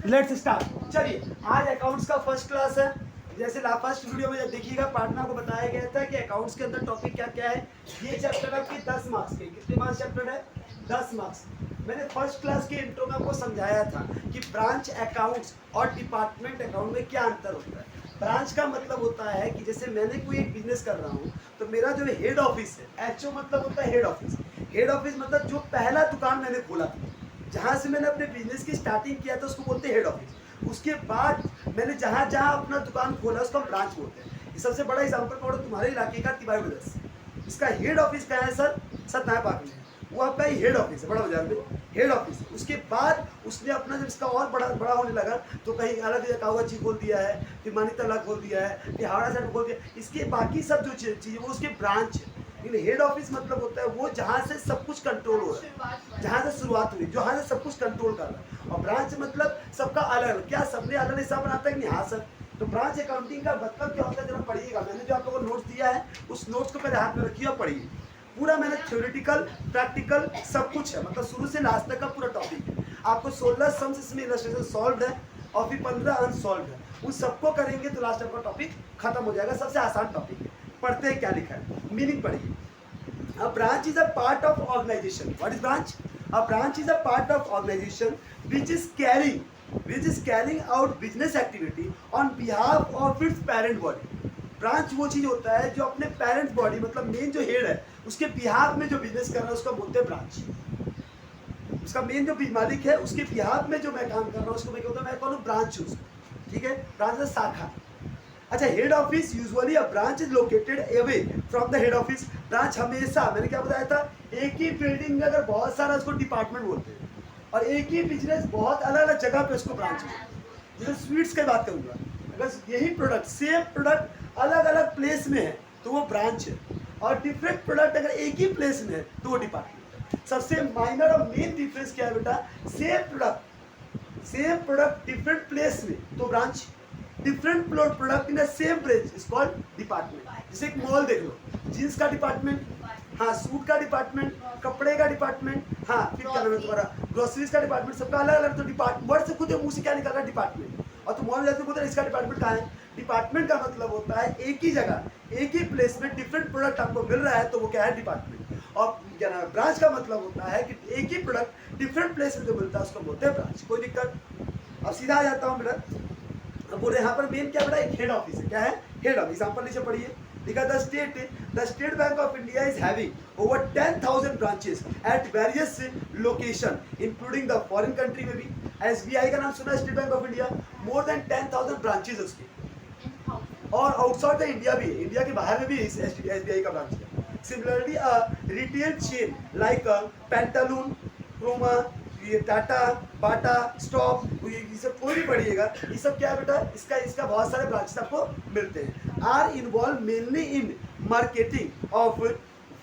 Let's start. चलिए, आज accounts का फर्स्ट क्लास है। जैसे फर्स्ट वीडियो में जब देखिएगा पार्ट में आपको बताया गया था कि अकाउंट्स के अंदर टॉपिक क्या क्या है। ये चैप्टर आपके 10 मार्क्स के, कितने मार्क्स चैप्टर है? 10 मार्क्स। मैंने फर्स्ट क्लास के इंट्रो में आपको समझाया था कि ब्रांच अकाउंट्स और डिपार्टमेंट अकाउंट में क्या अंतर होता है। ब्रांच का मतलब होता है कि जैसे मैंने कोई एक बिजनेस कर रहा हूँ तो मेरा जो हेड ऑफिस है, एचओ मतलब होता है हेड ऑफिस। हेड ऑफिस मतलब जो पहला दुकान मैंने खोला था, जहाँ से मैंने अपने बिजनेस की स्टार्टिंग किया था, उसको बोलते हैं हेड ऑफिस। उसके बाद मैंने जहाँ जहाँ अपना दुकान खोला उसको हम ब्रांच बोलते हैं। सबसे बड़ा एग्जाम्पल पढ़ो तुम्हारे इलाके का तिवारी ब्रदर्स, इसका हेड ऑफिस कहाँ है सर? सत्या पार्क में। वो आपका ही हेड ऑफिस है, बड़ा बाजार में हेड ऑफिस है। उसके बाद उसने अपना जब इसका और बड़ा बड़ा होने लगा तो कहीं अलग जगह कावाची खोल दिया है, फिर मानितला खोल दिया है, फिर हावड़ा साइड खोल दिया। इसके बाकी सब जो चीज़ वो उसके ब्रांच है। लेकिन हेड ऑफिस मतलब होता है वो जहाँ से सब कुछ कंट्रोल हो रहा है, जहाँ से शुरुआत हुई, जहाँ से सब कुछ कंट्रोल कर रहा है। और ब्रांच मतलब सबका अलग अलग, क्या सबने अलग हिसाब बनाता है कि नहीं? हाँ सर। तो ब्रांच अकाउंटिंग का मतलब क्या होता है जरा पढ़िएगा। मैंने जो आप लोगों को नोट्स दिया है उस नोट्स को पहले हाथ में रखिए और पढ़िए। पूरा मैंने थ्योरेटिकल प्रैक्टिकल सब कुछ है, मतलब शुरू से लास्ट तक का पूरा टॉपिक है। आपको 16 सम्स इसमें इलस्ट्रेशन सॉल्व है और फिर 15 अनसॉल्व है। उस सबको करेंगे तो लास्ट आपका टॉपिक खत्म हो जाएगा। सबसे आसान टॉपिक है। पढ़ते हैं क्या लिखा है, मीनिंग पढ़िए। A branch is a part of organization. What is branch? A branch is a part of organization which is carrying out business activity on behalf of its parent body. Branch वो चीज होता है जो अपने parent body मतलब main जो head है उसके बिहाफ में जो बिजनेस कर रहा है उसको बोलते हैं ब्रांच। उसका मेन जो मालिक है उसके बिहाफ में जो मैं काम कर रहा हूँ उसको मैं कहता हूँ, मैं कौन हूँ? ब्रांच हूँ। ठीक है, ब्रांच है शाखा। अच्छा, head office usually a branch is located away from the head office. Branch हमेशा, मैंने क्या बताया था, एक ही बिल्डिंग में अगर बहुत सारा उसको डिपार्टमेंट बोलते हैं और एक ही बिजनेस बहुत अलग अलग जगह पे उसको ब्रांच बोलते हैं। जैसे स्वीट्स की बात करूंगा, अगर यही प्रोडक्ट सेम प्रोडक्ट अलग अलग प्लेस में है तो वो ब्रांच है, और डिफरेंट प्रोडक्ट अगर एक ही प्लेस में है तो वो डिपार्टमेंट है। सबसे माइनर और मेन डिफरेंस क्या है बेटा? सेम प्रोडक्ट डिफरेंट प्लेस में तो branch, different product in same branch is called department. जैसे एक मॉल देख लो, जींस का डिपार्टमेंट, हाँ सूट का डिपार्टमेंट, कपड़े का डिपार्टमेंट, हाँ फिर क्या नाम है तुम्हारा, ग्रोसरीज का डिपार्टमेंट, सबका अलग अलग। तो डिपार्टमेंट वर्ड से खुद मुंह से क्या निकल रहा है? डिपार्टमेंट। और तुम मॉल जाते हो इसका डिपार्टमेंट कहाँ है? डिपार्टमेंट का मतलब होता है एक ही जगह एक ही प्लेस में डिफरेंट प्रोडक्ट आपको मिल रहा है तो वो क्या है? डिपार्टमेंट। और क्या नाम है, ब्रांच का मतलब होता है कि एक ही प्रोडक्ट डिफरेंट प्लेस में जो मिलता है उसको बोलते हैं ब्रांच। कोई दिक्कत? अब सीधा आ जाता हूँ मेरा, अब बोले यहाँ पर मेन क्या बड़ा? एक हेड ऑफिस है। क्या है? Head office. एग्जांपल नीचे पढ़िए, लिखा the state bank of India is having over 10,000 branches at various location including the foreign country में भी। एसबीआई का नाम सुना? State bank of India, more than 10,000 branches है उसकी, और आउटसाइड द इंडिया भी है, इंडिया के बाहर में भी एसबीआई का ब्रांच है। Similarly retail chain like Pantaloon, Croma, ये टाटा, बाटा, स्टॉप, ये सब कोई भी पढ़िएगा, ये सब क्या है बेटा? इसका बहुत सारे ब्रांचेस आपको मिलते हैं। Are involve mainly in marketing of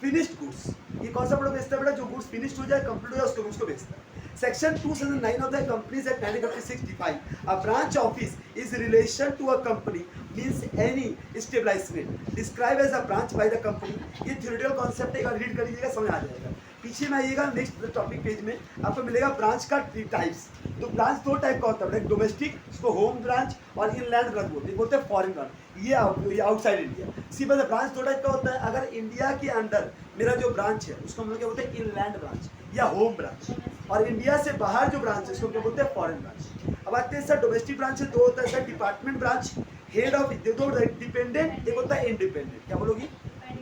finished goods. ये कौन सा प्रोडक्ट बेचता है बेटा? जो गुड्स फिनिश्ड हो जाए, कंप्लीट हो जाए, उसको बेचता है। Section 2009 of the Companies Act 1956 define a branch office is relation to a company means any establishment described as a branch by the company। ये theoretical concept है, रीड कर लीजिएगा, समझ आ जाएगा। पीछे में आइएगा, नेक्स्ट टॉपिक पेज में आपको मिलेगा ब्रांच का टाइप्स। तो ब्रांच दो टाइप का होता है, डोमेस्टिक, उसको होम ब्रांच, और इनलैंड ब्रांच बोलते हैं फॉरेन ब्रांच, ये आउटसाइड इंडिया। सिंपल ब्रांच दो टाइप का होता है। अगर इंडिया के अंदर मेरा जो ब्रांच है उसको हम लोग क्या बोलते हैं? इनलैंड ब्रांच या होम ब्रांच। और इंडिया से बाहर जो ब्रांच है उसको क्या बोलते हैं? Foreign branch. अब आते हैं सर डोमेस्टिक ब्रांच से दो होता है sir, department branch, head of दो, डिपेंडेंट, एक होता है इंडिपेंडेंट। क्या बोलोगी?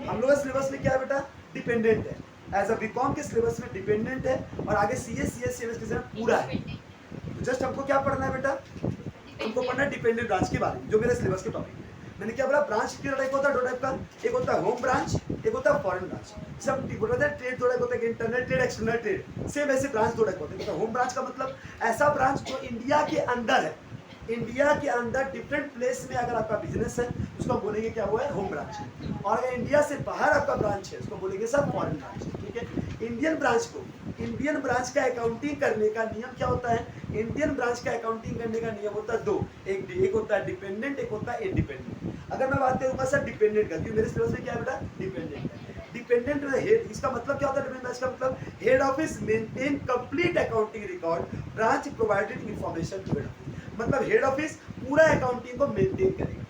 हम लोग सिलेबस में क्या है बेटा? डिपेंडेंट है। एज अ बीकॉम के सिलेबस में डिपेंडेंट है, और आगे सीएस सीएस के पूरा है। तो जस्ट हमको क्या पढ़ना है बेटा? हमको पढ़ना है डिपेंडेंट ब्रांच के बारे में, जो मेरे सिलेबस के टॉपिक है। मैंने क्या बोला? ब्रांच कितना टाइप होता है? दो टाइप का, एक होता है होम ब्रांच, एक होता है फॉरेन ब्रांच। सब बोल रहे थे ट्रेड दो टाइप होता है, internal trade, external trade. Same ऐसे ब्रांच दो टाइप होते हैं। होम ब्रांच का मतलब ऐसा ब्रांच जो इंडिया के अंदर है, इंडिया के अंदर डिफरेंट प्लेस में अगर आपका बिजनेस है उसको हम बोलेंगे क्या हुआ है? Home branch. और अगर इंडिया से बाहर आपका ब्रांच है उसको बोलेंगे सब फॉरेन ब्रांच। ठीक है, इंडियन ब्रांच का अकाउंटिंग करने का नियम क्या होता है? इंडियन ब्रांच का अकाउंटिंग करने का नियम होता है दो, एक होता है डिपेंडेंट, एक होता है इंडिपेंडेंट। अगर मैं बात करूंगा सर डिपेंडेंट का, क्योंकि मेरे सिलेबस में क्या है बेटा? डिपेंडेंट है। डिपेंडेंट हेड, इसका मतलब क्या होता है डिपेंडेंट ब्रांच का मतलब? Head office maintain complete accounting record, branch provided information to head office. मतलब हेड ऑफिस पूरा अकाउंटिंग को मेंटेन करेगा।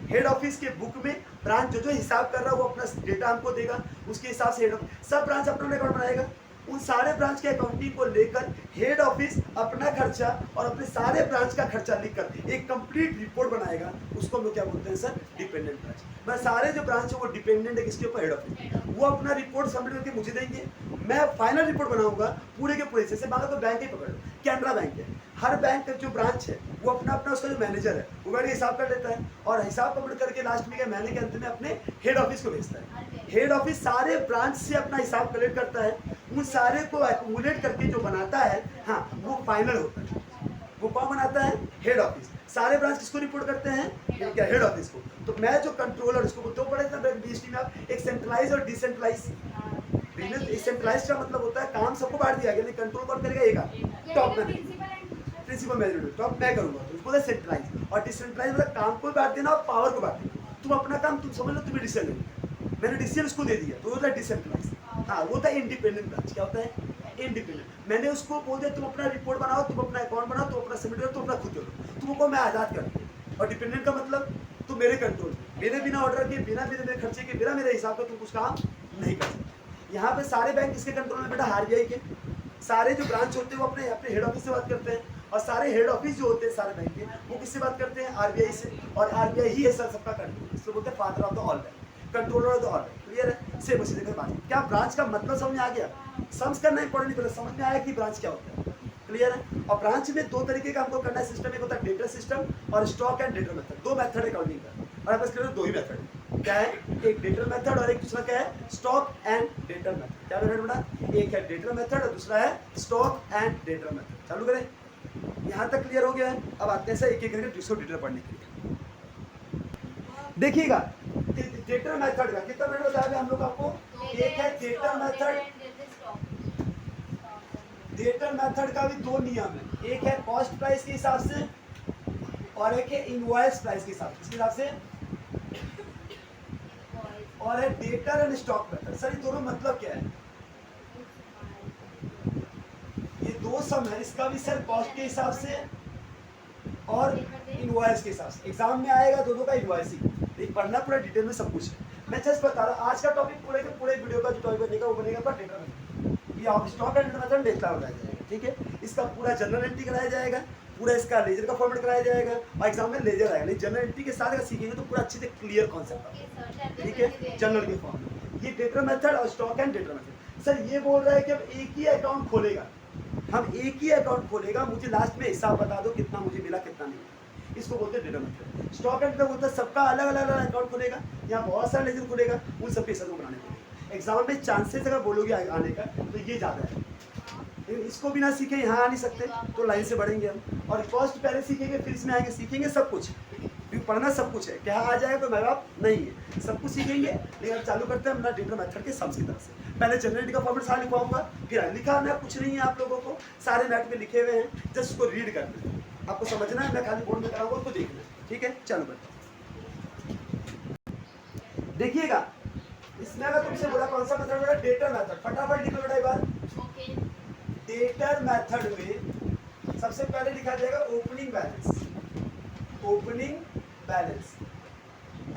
हेड ऑफिस के बुक में ब्रांच जो जो हिसाब कर रहा है वो अपना डेटा हमको देगा, उसके हिसाब से हेड ऑफिस सब ब्रांच अपना रिकॉर्ड बनाएगा। उन सारे ब्रांच के अकाउंटिंग को लेकर हेड ऑफिस अपना खर्चा और अपने सारे ब्रांच का खर्चा लिखकर एक कंप्लीट रिपोर्ट बनाएगा, उसको हम लोग क्या बोलते हैं सर? Dependent branch. मैं सारे जो ब्रांच है वो डिपेंडेंट है किसके ऊपर? Head office. वो अपना रिपोर्ट सबमिट करके मुझे देंगे, मैं फाइनल रिपोर्ट बनाऊंगा पूरे के पूरे। जैसे मान लो तो बैंक ही पकड़ लो, कैनरा बैंक है, हर बैंक का जो ब्रांच है वो अपना अपना उसका जो मैनेजर है वो बैठ के हिसाब कर लेता है और हिसाब कंप्लीट करके लास्ट में क्या महीने के अंत में अपने हेड ऑफिस को भेजता है। हेड ऑफिस सारे ब्रांच से अपना हिसाब कलेक्ट करता है, उन सारे को एक्यूमुलेट करके जो बनाता है, हाँ, वो फाइनल होता है। वो कौन बनाता है? Head office. सारे ब्रांच किसको रिपोर्ट करते हैं? क्या? हेड ऑफिस को। तो मैं जो कंट्रोलर उसको तो पढ़े थे बीएसटी में आप, एक सेंट्रलाइज और डिसेंट्रलाइज। सेंट्रलाइज का मतलब होता है काम सबको बांट दिया गया, लेकिन कंट्रोल कौन करेगा? एक टॉप में, प्रिंसिपल मैनेजमेंट टॉप मैं करूंगा, तो उसको सेंट्रलाइज। और डिसेंट्रलाइज मतलब काम को बांट देना और पावर को बांट देना। तुम अपना काम तुम समझ लो, तुम्हें डिसीजन लेना, मैंने डिसीजन उसको दे दिया, तो वो होता है डिसेंट्रलाइज। हाँ, वो होता है इंडिपेंडेंट ब्रांच। क्या होता है? इंडिपेंडेंट। मैंने उसको बोल दिया तुम अपना रिपोर्ट बनाओ, तुम अपना अकाउंट बनाओ, तुम अपना सबमिट करो, तुम अपना खुद करो, तुमको मैं आजाद कर दूँ। और डिपेंडेंट का मतलब तुम मेरे कंट्रोल, मेरे बिना ऑर्डर के, बिना मेरे खर्चे के, बिना मेरे हिसाब का तुम कुछ काम नहीं कर सकते। यहाँ पे सारे बैंक किसके कंट्रोल में बेटा? आरबीआई के। सारे जो ब्रांच होते हैं वो अपने अपने हेड ऑफिस से बात करते हैं, और सारे हेड ऑफिस जो होते हैं सारे बैंक के वो किससे बात करते हैं? आरबीआई से। और आरबीआई ही है सर सबका कंट्रोल, इसको बोलते हैं father of the all bank, controller of the all bank. Clear है? सेम उसी जगह बात। क्या ब्रांच का मतलब समझ में आ गया? समझ करना इंपॉर्टेंट नहीं, समझ में आया कि ब्रांच क्या होता है। क्लियर है? और ब्रांच में दो तरीके का हमको करना है सिस्टम, एक होता है डेटा सिस्टम और स्टॉक एंड डेटा मेथड। दो मेथड है अकाउंटिंग का, और आपस में दो ही मेथड क्या है? एक डेटा मेथड और एक दूसरा क्या है? Stock and data method. क्या मेथड बना? एक है डेटा मेथड और दूसरा है स्टॉक एंड डेटा मेथड। चालू करें? यहाँ तक क्लियर हो गया है? अब आते हैं सर एक एक करके जिसको डिटेल पढ़ने के लिए। देखिएगा डेटा मेथड का कितना मिनट बताया हम लोग आपको? एक है डेटा मेथड। डेटा मेथड का भी दो नियम है, एक है कॉस्ट प्राइस के हिसाब से और एक है इनवॉइस प्राइस के हिसाब से। इसके हिसाब से और है debtor and stock method. Sir ये दोनों मतलब क्या है? ये दो सम है, इसका भी सर कॉस्ट के हिसाब से और इनवॉइस के हिसाब से। एग्जाम में आएगा दोनों का इनवॉइस ही, पढ़ना पूरा डिटेल में सब कुछ है। मैं जस्ट बता रहा हूँ आज का टॉपिक पूरे के पूरे वीडियो का जो टॉपिक बनेगा वो बनेगा पर डेटा मेथड। ये आप stock and data method data बनाया जाएगा, ठीक है? इसका पूरा जनरल एंट्री कराया जाएगा, पूरा इसका लेजर का फॉर्मेट कराया जाएगा और एग्जाम में लेजर आएगा। लेकिन जनरल एंट्री के साथ अगर सीखेंगे तो पूरा अच्छे से क्लियर कॉन्सेप्ट, ठीक है? जनरल के फॉर्म में ये डेटा मेथड और stock and data method. Sir ये बोल रहा है कि अब एक ही अकाउंट खोलेगा, हम एक ही अकाउंट खोलेगा, मुझे लास्ट में हिसाब बता दो कितना मुझे मिला कितना नहीं। इसको बोलते हैं डेटा मेथड। स्टॉक एंड बोलता है सबका अलग अलग अकाउंट खुलेगा, यहाँ बहुत सारे लेजर खुलेगा, उन सब हिसाब को बनाने पड़ेगा। एग्जाम में चांसेस अगर बोलोगे आने का तो ये ज़्यादा है, लेकिन इसको भी ना सीखे यहाँ आ नहीं सकते, तो लाइन से बढ़ेंगे हम। और कॉस्ट पहले सीखेंगे फिर इसमें आएंगे, सीखेंगे सब कुछ, क्योंकि पढ़ना सब कुछ है। क्या आ जाएगा कोई माँ बाप नहीं है, सब कुछ सीखेंगे। लेकिन अब चालू करते हैं अपना डेटा मेथड के सम्स की तरफ से। पहले जनरल का फॉर्मेट सारा लिखवाऊंगा, फिर लिखा ना कुछ नहीं है आप लोगों को, सारे मैथ में लिखे हुए हैं, जस्ट उसको रीड करना है, आपको समझना है। मैं खाली बोर्ड में कराऊंगा, उसको देखना है, ठीक है? चालू करते देखिएगा। इसमें अगर तुमसे बोला कौन सा मेथड बोला? Data method. फटाफट लिखो बेटा एक बार। डेटा मेथड में सबसे पहले लिखा जाएगा opening balance. Opening balance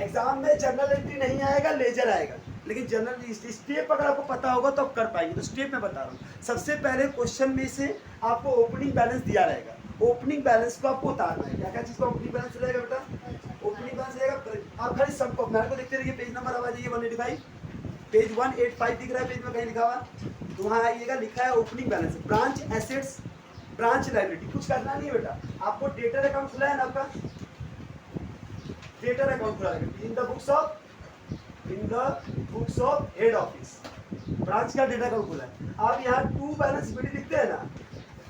exam में जनरल एंट्री नहीं आएगा, लेजर आएगा, लेकिन जनरल स्टेप अगर आपको पता होगा तो आप कर पाएंगे। तो स्टेप में बता रहा हूँ। सबसे पहले क्वेश्चन में से आपको ओपनिंग बैलेंस दिया रहेगा, ओपनिंग बैलेंस को आपको उतारना है। क्या क्या चीज का ओपनिंग बैलेंस रहेगा बेटा? ओपनिंग बैलेंस रहेगा। आप खाली सबको मेरे को देखते रहिए, पेज नंबर आ जाइए 185, पेज 185 दिख रहा है, पेज में कहीं लिखा हुआ तो वहाँ आइएगा, लिखा है opening balance, branch assets, branch liability. कुछ करना नहीं है बेटा, आपको डेटर अकाउंट खुला है ना आपका? डेटर अकाउंट खुला है इन the books of head office, branch का डेटा अकाउंट खुला है। आप यहाँ टू बैलेंस शीट लिखते हैं ना,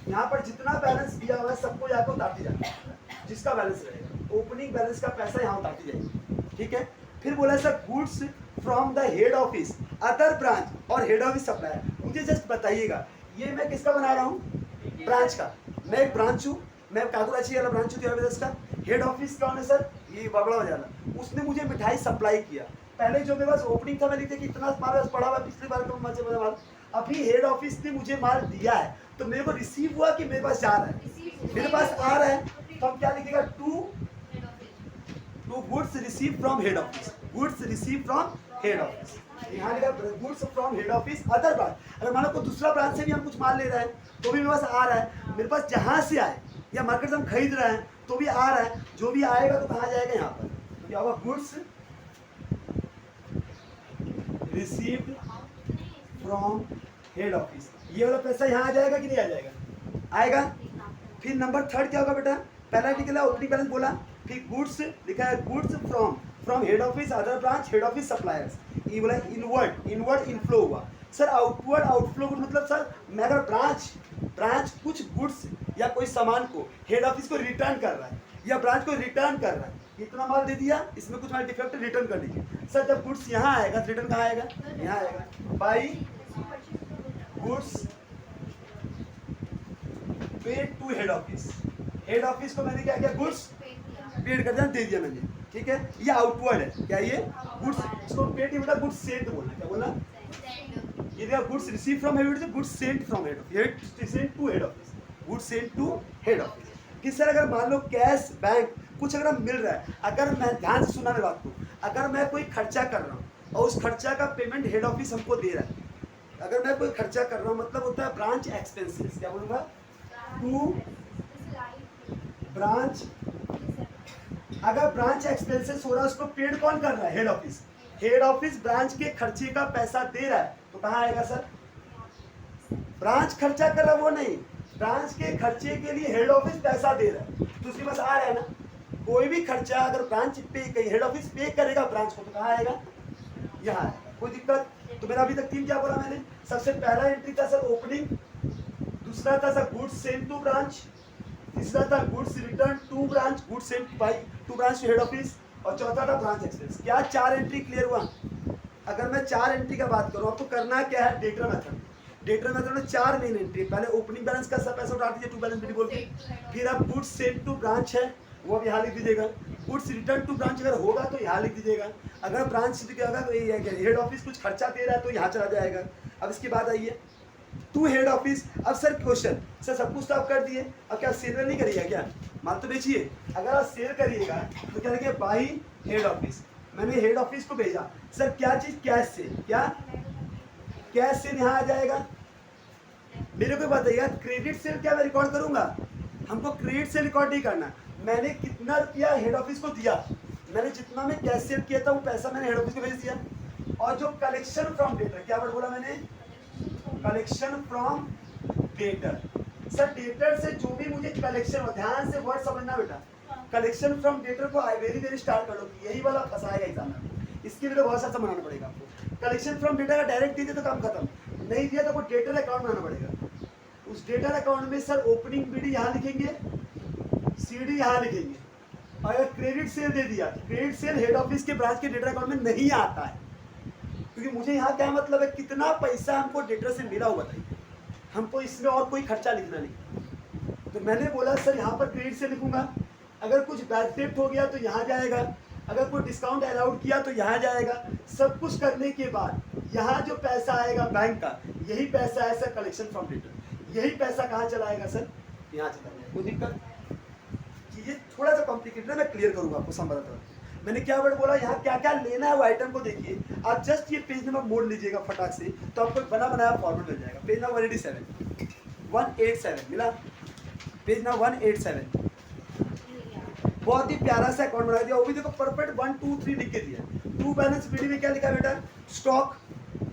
यहाँ पर जितना बैलेंस दिया हुआ है सबको यहाँ को उतारती जाती है, जिसका बैलेंस रहेगा ओपनिंग बैलेंस का पैसा यहाँ उतारती जाएगी, ठीक है? फिर बोला sir goods from the head office other branch और हेड ऑफिस सप्लायर। मुझे जस्ट बताइएगा ये मैं किसका बना रहा हूँ? ब्रांच का। मैं एक ब्रांच हूँ, मैं काकुराची वाला ब्रांच हूँ का। हेड ऑफिस कौन है सर? ये बबड़ा बाजार। उसने मुझे मिठाई सप्लाई किया, पहले जो मेरे पास ओपनिंग था मैं लिखते कि इतना माल पड़ा हुआ पिछली बार का मुझे माल, अभी हेड ऑफिस ने मुझे माल दिया है तो मेरे को रिसीव हुआ कि मेरे पास जा रहा है, मेरे पास आ रहा है, तो हम क्या लिखेगा, to goods receive from head office, goods receive from head office, यहाँ लिखा goods from head office other branch. अगर मान लो कोई दूसरा ब्रांच से भी हम कुछ माल ले रहे हैं तो भी मेरे पास आ रहा है, मेरे पास जहाँ से आए या मार्केट से हम खरीद रहे हैं तो भी आ रहा है, जो भी आएगा तो कहाँ जाएगा, यहाँ पर, तो क्या होगा, goods received from head office, ये वाला पैसा यहाँ आ जाएगा कि नहीं आ जाएगा, आएगा। फिर नंबर थर्ड क्या होगा बेटा, पहला निकला ओपनिंग बैलेंस बोला, फिर गुड्स लिखा है, goods from head office other branch head office suppliers, ये बोला इनवर्ड इनफ्लो हुआ। सर आउटवर्ड आउटफ्लो मतलब सर मैं अगर ब्रांच कुछ गुड्स या कोई सामान को हेड ऑफिस को रिटर्न कर रहा है या ब्रांच को रिटर्न कर रहा है, इतना माल दे दिया, इसमें कुछ माल डिफेक्ट रिटर्न कर दीजिए। सर जब गुड्स यहाँ आएगा तो रिटर्न कहाँ आएगा, यहाँ आएगा, by goods paid to head office, head office को मैंने क्या किया, गुड्स पेड कर दिया, दे दिया मैंने, ठीक है, ये आउटवर्ड है, क्या ये गुड्स, इसको पेड नहीं बोला, गुड्स सेंट बोलना, क्या बोला, ये देखा goods receive from head office, goods sent from head office, sent to head office, goods sent to head office. कि सर अगर मान लो कैश बैंक कुछ अगर मिल रहा है, अगर मैं ध्यान से सुना मेरी बात को, अगर मैं कोई खर्चा कर रहा हूँ और उस खर्चा का पेमेंट हेड ऑफिस हमको दे रहा है, अगर मैं कोई खर्चा कर रहा हूँ मतलब होता है ब्रांच एक्सपेंसेस, क्या बोलूँगा, टू ब्रांच, अगर ब्रांच एक्सपेंसेस हो रहा है उसको पेड कौन कर रहा है, head office, head office branch के खर्चे का पैसा दे रहा है तो कहाँ आएगा सर, ब्रांच खर्चा कर रहा है वो नहीं, ब्रांच के खर्चे के लिए हेड ऑफिस पैसा दे रहा है तो उसके पास आ रहा है ना, कोई भी खर्चा अगर ब्रांच पे हेड ऑफिस पे करेगा ब्रांच को तो कहाँ आएगा, यहाँ आएगा, कोई दिक्कत। तो मेरा अभी तक तीन क्या बोला मैंने, सबसे पहला एंट्री था सर ओपनिंग, दूसरा था sir goods sent to branch, तीसरा था goods return to branch, goods sent by to branch to head office, और चौथा था ब्रांच एक्सपेंस। क्या चार एंट्री क्लियर हुआ। अगर मैं चार एंट्री का बात करूँ आपको करना क्या है, डेटर मेथड, डेटर मेथड में चार मेन एंट्री, पहले ओपनिंग बैलेंस का सब पैसा उठा दीजिए, टू बैलेंस भी बोल के, फिर आप गुड्स सेंट टू ब्रांच है वो अब यहाँ लिख दीजिएगा, गुड्स रिटर्न टू ब्रांच अगर होगा तो यहाँ लिख दीजिएगा, अगर ब्रांच हेड ऑफिस कुछ खर्चा दे रहा है तो यहाँ चला जाएगा। अब इसके बाद आइए टू हेड ऑफिस। अब सर क्वेश्चन, सर सब कुछ तो आप कर दिए, अब क्या सेल नहीं करिएगा क्या, माल तो बेचिए, अगर आप सेल करिएगा तो क्या लिखिए, बाई हेड ऑफिस, मैंने हेड ऑफिस को भेजा, सर क्या चीज, कैश से, क्या कैश से यहाँ आ जाएगा, मेरे को बताइएगा क्रेडिट सेल क्या मैं रिकॉर्ड करूंगा, हमको क्रेडिट सेल रिकॉर्ड नहीं करना, मैंने कितना रुपया हेड ऑफिस को दिया, मैंने जितना मैं कैश सेल किया था वो पैसा मैंने हेड ऑफिस को भेज दिया, और जो कलेक्शन फ्रॉम डेटर, क्या वर्ड बोला मैंने, collection from debtor, sir debtor से जो भी मुझे कलेक्शन, ध्यान से वर्ड समझना बेटा, कलेक्शन फ्रॉम डेटर को वेरी स्टार्ट कर लो, यही वाला फंसाएगा एग्जाम में, इसके लिए तो बहुत सारा बनाना पड़ेगा आपको। कलेक्शन फ्रॉम डेटा का डायरेक्ट दे दिया तो काम खत्म, नहीं दिया तो वो डेटर अकाउंट बनाना पड़ेगा, उस डेटर अकाउंट में सर ओपनिंग बीडी यहाँ लिखेंगे, सीडी यहाँ लिखेंगे, और अगर क्रेडिट सेल दे दिया तो क्रेडिट सेल हेड ऑफिस के ब्रांच के डेटर अकाउंट में नहीं आता है, क्योंकि मुझे यहाँ क्या मतलब है, कितना पैसा हमको डेटर से मिला हो बताइए, हमको इसमें और कोई खर्चा लिखना नहीं, तो मैंने बोला सर यहाँ पर क्रेडिट से लिखूंगा, अगर कुछ बैड डेट हो गया तो यहाँ जाएगा, अगर कोई डिस्काउंट अलाउड किया तो यहाँ जाएगा, सब कुछ करने के बाद यहाँ जो पैसा आएगा बैंक का, यही पैसा है सर कलेक्शन फ्रॉम डेटर, यही पैसा कहाँ चलाएगा सर, यहाँ चला जाएगा, कोई दिक्कत। चीजें थोड़ा सा कॉम्प्लिकेटेड है, मैं क्लियर करूँगा आपको समझाता हूँ। मैंने क्या वर्ड बोला, यहाँ क्या क्या लेना है वो आइटम को देखिए, आप जस्ट ये पेज नंबर मोड़ लीजिएगा फटाक से, तो आपको बना बनाया फॉर्मेट मिल जाएगा। पेज नंबर 187 मिला, पेज नंबर 187, बहुत ही प्यारा सा अकाउंट बना दिया, वो भी देखो परफेक्ट 1 2 3 लिख के दिया। टू बैलेंस बीडी में क्या लिखा है बेटा, stock,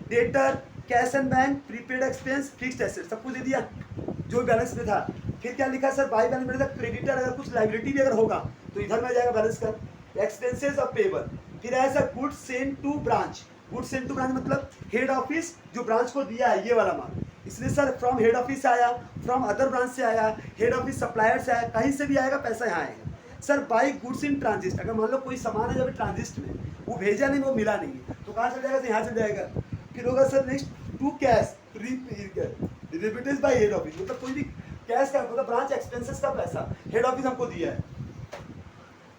debtor, cash and bank, prepaid expense, fixed asset, सब कुछ दे दिया जो बैलेंस में था। फिर क्या लिखा सर, बाई बैलेंस में क्रेडिटर अगर कुछ लाइबिलिटी भी अगर होगा तो इधर में जाएगा बैलेंस का, एक्सपेंसेस और पेबल। फिर ऐसा goods sent to branch, goods sent to branch मतलब हेड ऑफिस जो ब्रांच को दिया है ये वाला माल, इसलिए सर फ्रॉम हेड ऑफिस से आया, फ्रॉम अदर ब्रांच से आया, हेड ऑफिस सप्लायर से आया, कहीं से भी आएगा पैसा यहाँ आएगा। सर बाई गुड्स इन ट्रांजिस्ट, अगर मान लो कोई सामान है जब ट्रांजिस्ट में वो भेजा नहीं, वो मिला नहीं, तो कहाँ चल जाएगा, तो यहाँ चल जाएगा। फिर होगा sir next to cash remittance by head office, मतलब कोई भी कैश का मतलब ब्रांच एक्सपेंसेस का पैसा हेड ऑफिस हमको दिया है।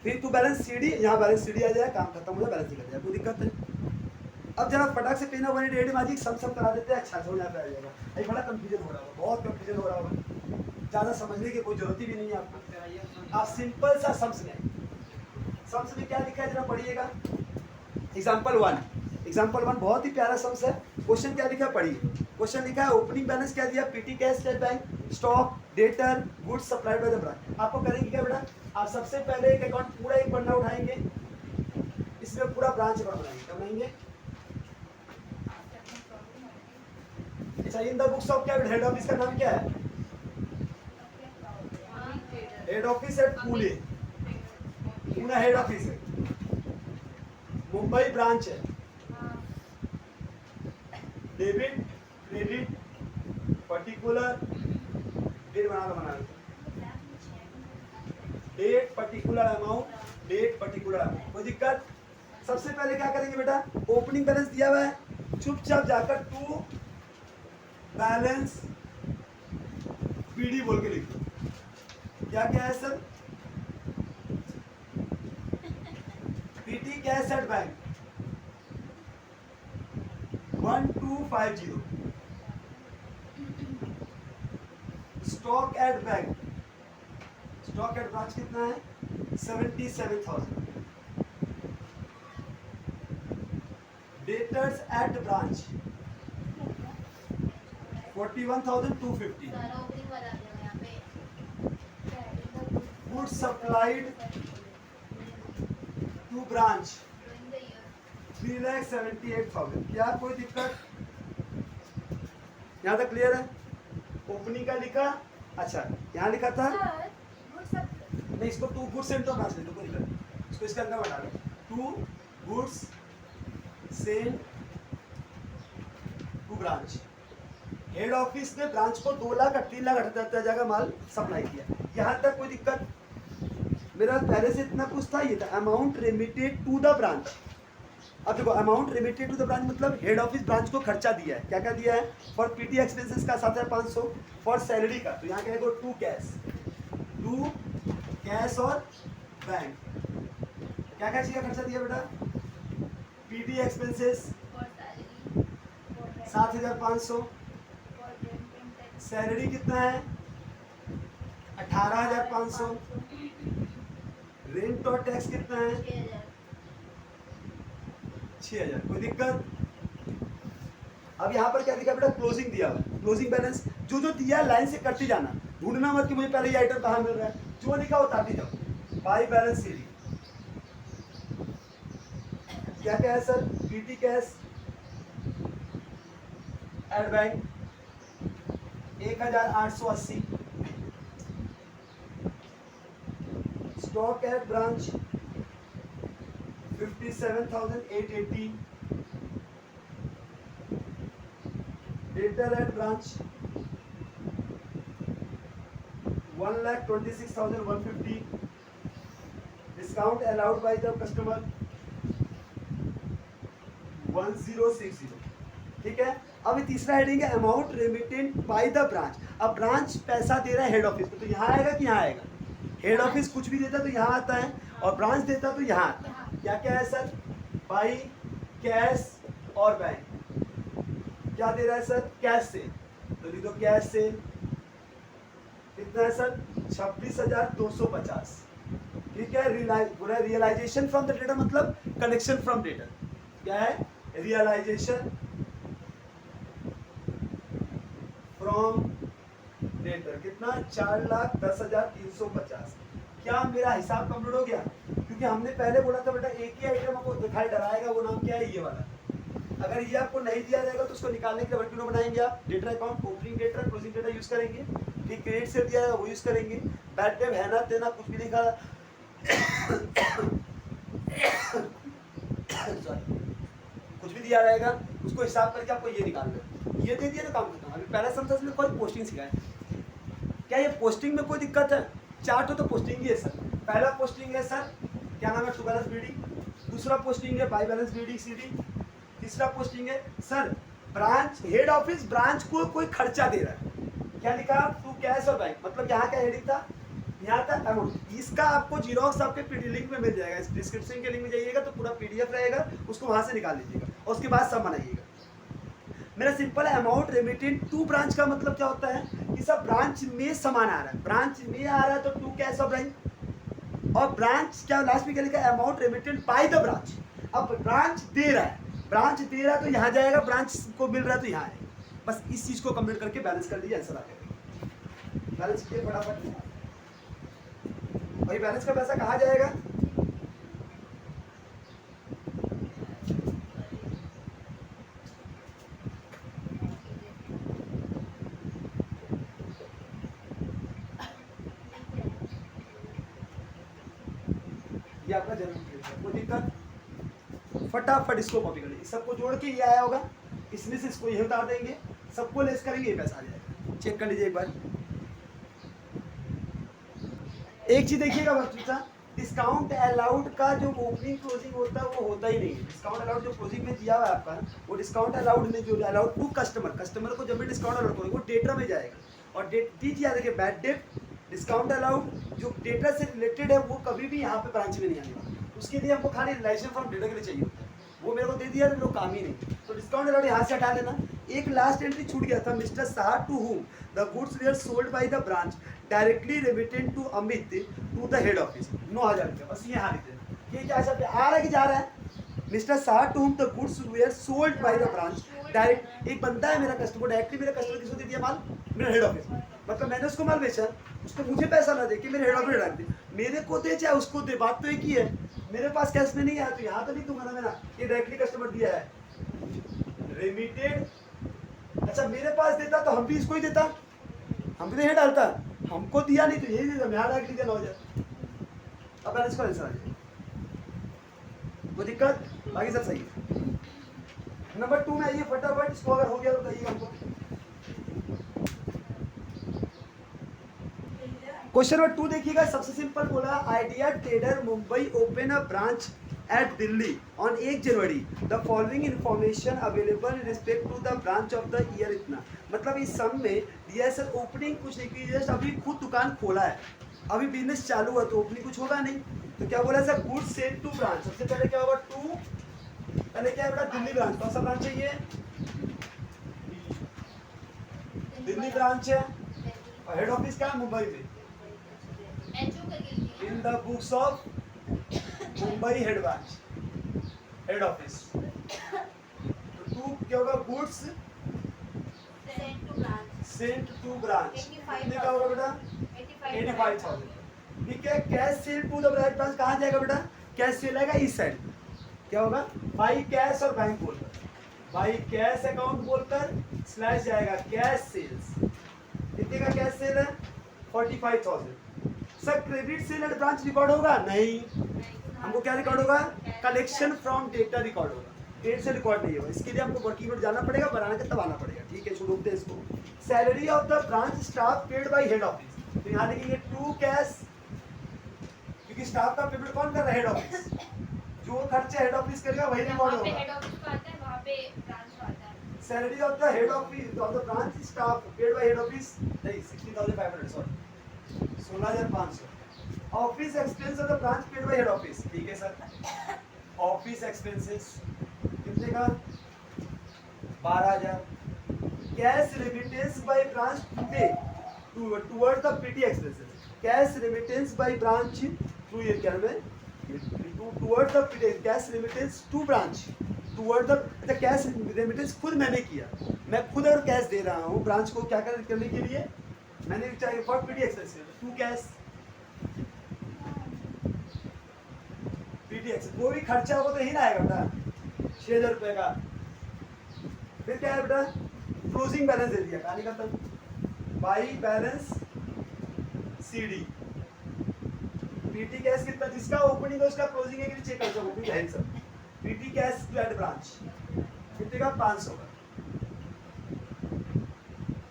फिर टू बैलेंस सीडी, यहाँ बैलेंस सीडी आ जाए, काम खत्म हो जाए, बैलेंस निकल जाए, कोई दिक्कत है। अब जरा फटाक से पेन 188 माजिक सम करा देते हैं, अच्छा समझ आता जाएगा। अभी बड़ा कंफ्यूजन हो रहा होगा, बहुत कंफ्यूजन हो रहा होगा, ज़्यादा समझने की कोई जरूरत भी नहीं है आपको। आप सिंपल सा सम्स में क्या लिखा है जरा पढ़िएगा। एग्जाम्पल वन बहुत ही प्यारा सम्स है। क्वेश्चन क्या लिखा है पढ़िए। क्वेश्चन लिखा है ओपनिंग बैलेंस क्या दिया, PT cash state bank stock debtor goods supplied by the branch. आपको करेंगे क्या बेटा, आप सबसे पहले एक अकाउंट पूरा एक पन्ना उठाएंगे, इसमें पूरा ब्रांच अकाउंट बनाएंगे। क्या बनाएंगे? अच्छा, in the books of capital head office का नाम क्या है? Head office at Pune, Pune head office है, मुंबई ब्रांच है। डेबिट क्रेडिट पर्टिकुलर डेट बना date particular amount date particular amount, कोई दिक्कत? सबसे पहले क्या करेंगे बेटा, ओपनिंग बैलेंस दिया हुआ है, चुपचाप जाकर टू बैलेंस पीडी बोल के लिख दो। क्या क्या है sir? Petty cash at bank 1250, stock at bank, stock at branch कितना है 77,000, debtors at branch 41,250, goods supplied to branch 3,78,000। क्या कोई दिक्कत? यहाँ तक क्लियर है? ओपनिंग का लिखा, अच्छा यहाँ लिखा था नहीं, इसको to goods send to branch ले दो, कोई दिक्कत नहीं, इसको इसके अंदर बना लो, to goods send to branch. Head office ने ब्रांच को 2,38,78,000 जगह माल सप्लाई किया। यहाँ तक कोई दिक्कत? मेरा पहले से इतना कुछ था, ये था amount remitted to the branch. अब देखो amount remitted to the branch मतलब हेड ऑफिस ब्रांच को खर्चा दिया है। क्या क्या दिया है? फॉर पीटी एक्सपेंसेस का 7,500, फॉर सैलरी का तो यहाँ क्या है टू कैश और बैंक। क्या क्या चीज का खर्चा दिया बेटा? पीटी एक्सपेंसेस 7,500, सैलरी कितना है 18,500, रेंट और टैक्स कितना है 6,000। कोई दिक्कत? अब यहाँ पर क्या दिखा बेटा? क्लोजिंग दिया हुआ, क्लोजिंग बैलेंस जो जो दिया लाइन से करती जाना, ढूंढना मत कि मुझे पहले ये आइटम कहाँ मिल रहा है, जो लिखा उतारती जाओ। बाय बैलेंस सीडी क्या क्या है sir? Petty cash at bank 1,880, stock at branch 57,880, debtor at branch 1,26,150, discount allowed by the customer 1060। ठीक है, अब ये तीसरा हेडिंग है amount remitted bye the branch. अब ब्रांच पैसा दे रहा है हेड ऑफिस को, तो यहाँ आएगा कि यहाँ आएगा? हेड ऑफिस कुछ भी देता तो यहाँ आता है, और ब्रांच देता तो यहाँ आता है। क्या क्या है सर? बाई कैश और बैंक। क्या दे रहा है सर? कैश से, तो लिख दो कैश से कितना है सर? 26,250। ठीक है, रियलाइजेशन फ्रॉम द डेटर मतलब कलेक्शन फ्रॉम डेटर। क्या है? रियलाइजेशन फ्रॉम डेटर कितना? 4,10,350। क्या मेरा हिसाब कंप्लीट हो गया? क्योंकि हमने पहले बोला था बेटा एक ही आइटम आपको दिखाई डराएगा, वो नाम क्या है? ये वाला। अगर ये आपको नहीं दिया जाएगा तो उसको निकालने के लिए वर्किंग नोट बनाएंगे आप। Debtor account, opening debtor, closing debtor use करेंगे। ठीक, क्रेडिट से दिया है वो यूज करेंगे। बैड डेट है ना देना कुछ भी लिखा कुछ भी दिया रहेगा उसको हिसाब करके आपको ये निकालना। ये दे दिया तो काम खत्म। अभी पहला समझ में कोई पोस्टिंग सिखाए, क्या ये पोस्टिंग में कोई दिक्कत है? चार्ट हो तो पोस्टिंग ही है सर। पहला पोस्टिंग है सर क्या नाम है? To balance BD. दूसरा पोस्टिंग है बाई बैलेंस बीडी सीडी। तीसरा पोस्टिंग है sir branch head office branch को कोई खर्चा दे रहा है। क्या लिखा? टू कैश और बैंक, मतलब यहाँ क्या हेडिंग था? यहाँ तक अमाउंट। इसका आपको जीरोक्स आपके पीडी लिंक में मिल जाएगा, इस डिस्क्रिप्शन के लिंक में जाइएगा तो पूरा पीडीएफ रहेगा, उसको वहाँ से निकाल लीजिएगा और उसके बाद सब बनाइएगा। मेरा सिंपल है, अमाउंट रेमिटेड टू ब्रांच का मतलब क्या होता है कि सब ब्रांच में सामान आ रहा है, ब्रांच में आ रहा है तो टू कैश ऑफ ब्रांच, और ब्रांच क्या लास्ट में क्या लिखा है, amount remitted bye the branch. अब ब्रांच दे रहा है, ब्रांच दे रहा है तो यहाँ जाएगा, ब्रांच को मिल रहा है तो यहाँ आएगा। बस इस चीज को कंप्लीट करके बैलेंस कर दीजिए, आंसर आ जाएगा। बैलेंस किए फटाफट। भाई बैलेंस का पैसा कहाँ जाएगा, ये आपका जन्म, कोई दिक्कत, फटाफट इसको कॉपी कर लीजिए, सबको जोड़ के ये आया होगा, इसमें से इसको ये उतार देंगे, सबको लेस करेंगे, ये पैसा आ जाएगा। चेक कर लीजिए एक बार। एक चीज देखिएगा बच्चा, डिस्काउंट अलाउड का जो ओपनिंग क्लोजिंग होता है वो होता ही नहीं है। डिस्काउंट अलाउड जो क्लोजिंग में दिया हुआ है आपका, वो डिस्काउंट अलाउड नहीं, जो अलाउड टू कस्टमर, कस्टमर को जब भी डिस्काउंट अलाउड करोगे वो डेटा में जाएगा, और डेट याद रखिए, बैड डेट डिस्काउंट अलाउड जो डेटा से रिलेटेड है वो कभी भी यहाँ पे ब्रांच में नहीं आने वाला। उसके लिए हमको खाली रिलेशन फ्रॉम डेटा के लिए चाहिए होता है, वो मेरे को दे दिया तो मेरे को काम ही नहीं, तो डिस्काउंट अलाउड यहाँ से हटा लेना। एक लास्ट एंट्री छूट गया था, mister Saha to whom the goods were sold by the branch directly remitted to Amit to the head office, 9,000 रुपये, बस ये यहाँ लिख देना। ये क्या शब्द आ रहा है कि जा रहा है, mister Saha to whom the goods were sold by the branch direct, एक बंदा है मेरा कस्टमर, डायरेक्टली मेरा कस्टमर किसको दे दिया माल, मेरा हेड ऑफिस, मतलब मैंने उसको माल बेचा, उसको मुझे पैसा ना दे के मेरे हेड ऑफिस डाल दे, मेरे को दे चाहे उसको दे, बात तो एक ही है। मेरे पास कैश में नहीं आया तो यहाँ तो नहीं दूंगा ना मेरा, ये डायरेक्टली कस्टमर दिया है रेमिटेड। अच्छा मेरे पास देता तो हम भी इसको ही देता, हम भी तो ये डालता, हमको दिया नहीं तो यही देता, मैं डायरेक्टली देना हो जाए। अब बैलेंस का आंसर आ जाए, कोई दिक्कत, बाकी सब सही है। नंबर 2 में आइए फटाफट, इसको अगर हो गया तो बताइए हमको। क्वेश्चन नंबर 2 देखिएगा, सबसे सिंपल बोला, idea trader Mumbai open a branch at Delhi on 1 January, the following information available in respect to the branch of the year इतना, मतलब इस सम में दिया है सर ओपनिंग कुछ नहीं की, जस्ट अभी खुद दुकान खोला है, अभी बिजनेस चालू है तो ओपनिंग कुछ होगा नहीं, तो क्या बोला sir goods sale to branch, सबसे पहले क्या होगा टू, पहले क्या है बेटा दिल्ली ब्रांच, कौन सा ब्रांच चाहिए, दिल्ली ब्रांच है, और हेड ऑफिस क्या है मुंबई में, इन the books of Mumbai head branch, head office, तो टू क्या होगा गुड्स सेंट टू ब्रांच, कितने का होगा बेटा 85,000, ठीक है। Cash sale to the branch कहाँ जाएगा बेटा, कैश सेल आएगा इस साइड, क्या होगा बाई कैश और बैंक बोलकर, बाई कैश अकाउंट बोलकर स्लैश जाएगा कैश सेल्स, कितने का कैश सेल है 45,000। Sir credit sale at branch record होगा नहीं, हमको क्या रिकॉर्ड होगा, कलेक्शन फ्रॉम डेटा रिकॉर्ड होगा, डेट से रिकॉर्ड नहीं होगा, इसके लिए हमको वर्किंग नोट जाना पड़ेगा, बनाना के तब आना पड़ेगा, ठीक है। छोड़ते हैं इसको, salary of the branch staff paid by head office, तो यहाँ लिखेंगे टू कैश, क्योंकि स्टाफ का पेमेंट कौन कर रहा है, हेड ऑफिस, जो खर्चे हेड ऑफिस करेगा वही रिकॉर्ड होगा, हेड ऑफिस को आता है वहां पे ब्रांच को आता है। Salary of the head office of the branch staff paid by head office, नहीं 16,500 sorry 16,500, office expense of the branch paid by head office, ठीक है सर, ऑफिस एक्सपेंसेस कितने का 12,000, cash remittance by branch to pay toward the PT expenses, cash remittance by branch through ये क्या है toward the PT, cash remittance to branch toward the, अच्छा cash remittance खुद मैंने किया, मैं खुद अगर कैश दे रहा हूँ ब्रांच को क्या करने के लिए, मैंने चाहिए for petty expenses to cash, petty expense कोई भी खर्चा होगा तो यही ना आएगा बेटा 6,000 रुपये का। फिर क्या है बेटा क्लोजिंग बैलेंस दे दिया, कहानी खत्म, by balance CD, PT cash कितना, जिसका ओपनिंग है उसका क्लोजिंग है कि चेक कर सकते हैं सब, petty cash to at branch कितने का 500 का,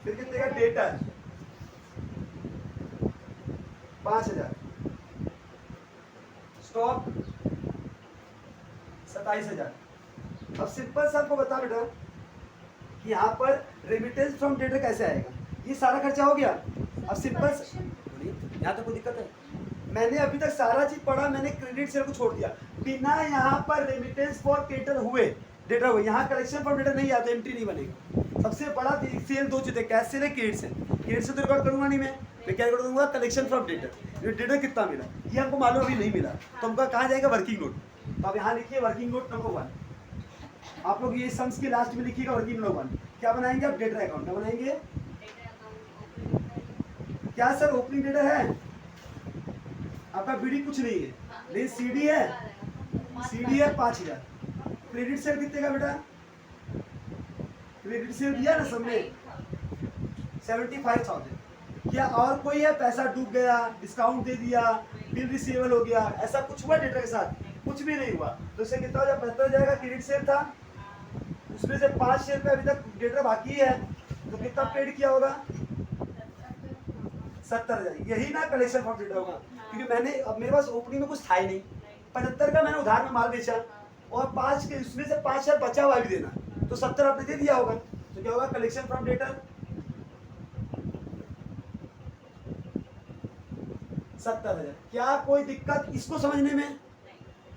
फिर कितने का डेटा 5,000, स्टॉक 27,000। अब सिंपल सा आपको बता बेटा कि यहाँ पर रेमिटेंस फ्रॉम डेटर कैसे आएगा, ये सारा खर्चा हो गया। अब सिंपल यहाँ तक कोई दिक्कत है? मैंने अभी तक सारा चीज पढ़ा, मैंने क्रेडिट सेल को छोड़ दिया बिना यहाँ पर रेमिटेंस फॉर क्रेडिटर हुए डेटा हुए, यहाँ कलेक्शन फॉर डेटा नहीं आता, एंट्री नहीं बनेगा। सबसे बड़ा सेल दो चीजें, कैश सेल है, क्रेडिट सेल। क्रेडिट सेल तो रिकॉर्ड करूंगा नहीं मैं क्या रिकॉर्ड करूंगा? Collection from debtor. डेटा कितना मिला ये हमको मालूम अभी नहीं मिला, तो हमको कहाँ जाएगा? Working note. तो आप यहाँ लिखिए वर्किंग नोट नंबर 1। आप लोग ये सम्स के लास्ट में लिखिएगा वर्किंग नोट 1। क्या बनाएंगे आप? Data account. क्या बनाएंगे? क्या सर ओपनिंग डेटा है आपका? बीडी कुछ नहीं है, लेकिन सीडी है। सीडी है 5000। क्रेडिट सेल कितने का बेटा? क्रेडिट सेल दिया ना सब में 75,000। क्या और कोई है? पैसा डूब गया, डिस्काउंट दे दिया, बिल रिसीवेबल हो गया, ऐसा कुछ हुआ डेटा के साथ? कुछ भी नहीं हुआ। तो इससे कितना हो जाएगा? 75 जाएगा। क्रेडिट सेल था, उसमें से 5 शेयर पे अभी तक डेटा बाकी है, तो कितना पेड किया होगा? 70,000। यही ना कलेक्शन फॉर डेटा होगा, क्योंकि मैंने अब मेरे पास ओपनिंग में कुछ था ही नहीं। 75 का मैंने उधार में माल बेचा और 5 के उसमें से 5,000 बचा हुआ भी देना, तो 70 आपने दे दिया होगा। तो क्या होगा? Collection from debtor 70,000। क्या कोई दिक्कत इसको समझने में?